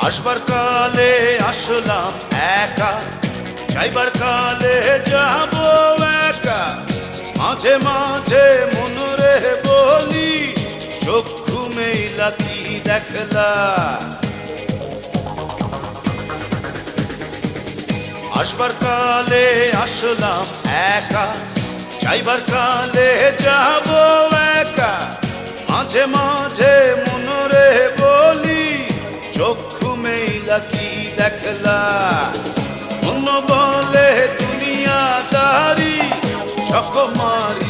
আসবার কালে আসলাম একা, যাইবার কালে যাব একা। মাঝে মাঝে মনরে বলি, চক্ষু মেলা কি দেখলা। আসবার কালে আসলাম একা, যাইবার কালে যাব একা। মাঝে মাঝে মনরে বলি, চক্ষু মেলা কি দেখলা। মন বলে দুনিয়াদারি, ছক মারি